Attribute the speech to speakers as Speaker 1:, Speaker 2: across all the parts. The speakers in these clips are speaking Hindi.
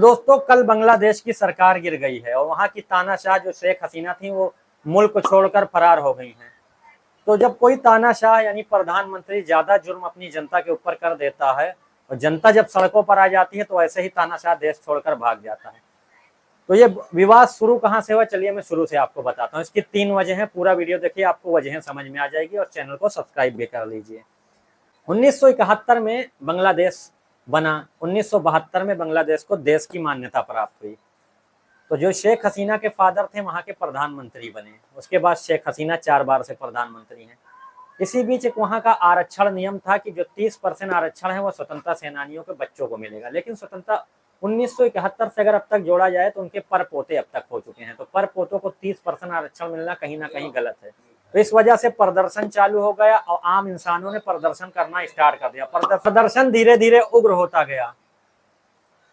Speaker 1: दोस्तों कल बांग्लादेश की सरकार गिर गई है और वहां की तानाशाह जो शेख हसीना थी वो मुल्क छोड़कर फरार हो गई हैं। तो जब कोई तानाशाह यानी प्रधानमंत्री ज्यादा जुर्म अपनी जनता के ऊपर कर देता है और जनता जब सड़कों पर आ जाती है तो ऐसे ही तानाशाह देश छोड़कर भाग जाता है। तो ये विवाद शुरू कहां से हुआ, चलिए मैं शुरू से आपको बताता हूँ। इसकी 3 वजह हैं, पूरा वीडियो देखिए, आपको वजहें समझ में आ जाएगी और चैनल को सब्सक्राइब भी कर लीजिए। 1971 में बांग्लादेश बना, 1972 में बांग्लादेश को देश की मान्यता प्राप्त हुई। तो जो शेख हसीना के फादर थे वहां के प्रधानमंत्री बने, उसके बाद शेख हसीना 4 बार से प्रधानमंत्री हैं। इसी बीच एक वहां का आरक्षण नियम था कि जो 30% आरक्षण है वो स्वतंत्रता सेनानियों के बच्चों को मिलेगा, लेकिन स्वतंत्रता 1971 से अगर अब तक जोड़ा जाए तो उनके पर पोते अब तक हो चुके हैं। तो पर पोतों को 30% आरक्षण मिलना कहीं ना कहीं गलत है। तो इस वजह से प्रदर्शन चालू हो गया और आम इंसानों ने प्रदर्शन करना स्टार्ट कर दिया। प्रदर्शन धीरे धीरे उग्र होता गया।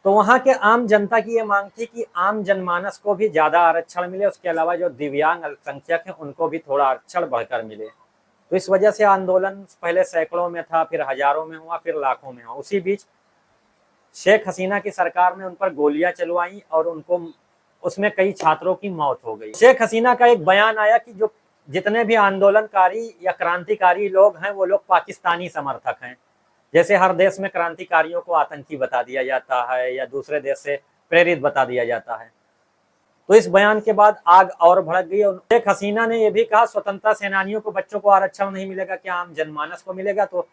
Speaker 1: तो वहां के आम जनता की ये मांग थी कि आम जनमानस को भी ज्यादा आरक्षण मिले, उसके अलावा जो दिव्यांग अल्पसंख्यक हैं उनको भी थोड़ा आरक्षण बढ़कर मिले। तो इस वजह से आंदोलन पहले सैकड़ों में था, फिर हजारों में हुआ, फिर लाखों में हुआ। उसी बीच शेख हसीना की सरकार ने उन पर गोलियां चलवाई और उनको उसमें कई छात्रों की मौत हो गई। शेख हसीना का एक बयान आया कि जो जितने भी आंदोलनकारी या क्रांतिकारी लोग हैं वो लोग पाकिस्तानी समर्थक हैं। जैसे हर देश में क्रांतिकारियों को आतंकी बता दिया जाता है या दूसरे देश से प्रेरित बता दिया जाता है। तो इस बयान के बाद आग और भड़क गई। शेख हसीना ने यह भी कहा स्वतंत्रता सेनानियों को बच्चों को आरक्षण नहीं मिलेगा, क्या आम जनमानस को मिलेगा? तो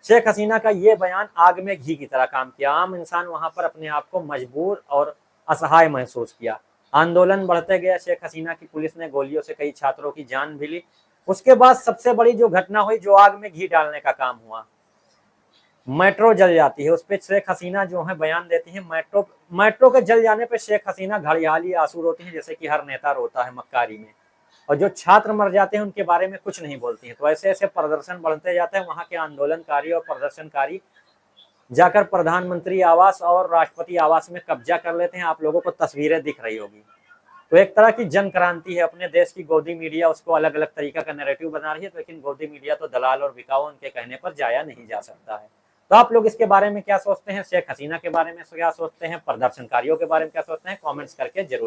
Speaker 1: शेख हसीना का ये बयान आग में घी की तरह काम किया। आम इंसान वहां पर अपने आप को मजबूर और असहाय महसूस किया। आंदोलन बढ़ते गया। शेख हसीना की पुलिस ने गोलियों से कई छात्रों की जान भी ली। उसके बाद सबसे बड़ी जो घटना हुई, जो आग में घी डालने का काम हुआ, मेट्रो जल जाती है। उस पर शेख हसीना जो है बयान देती है। मेट्रो के जल जाने पे शेख हसीना घड़ियाली आंसू रोती हैं, जैसे कि हर नेता रोता है मक्कारी में। और जो छात्र मर जाते हैं उनके बारे में कुछ नहीं बोलती हैं। तो ऐसे ऐसे प्रदर्शन बढ़ते जाते हैं। वहां के आंदोलनकारी और प्रदर्शनकारी जाकर प्रधानमंत्री आवास और राष्ट्रपति आवास में कब्जा कर लेते हैं। आप लोगों को तस्वीरें दिख रही होगी। तो एक तरह की जन क्रांति है। अपने देश की गोदी मीडिया उसको अलग अलग तरीका का नैरेटिव बना रही है, लेकिन गोदी मीडिया तो दलाल और बिकाऊ, उनके कहने पर जाया नहीं जा सकता है। तो आप लोग इसके बारे में क्या सोचते हैं? शेख हसीना के बारे में क्या सोचते हैं? प्रदर्शनकारियों के बारे में क्या सोचते हैं? कमेंट्स करके जरूर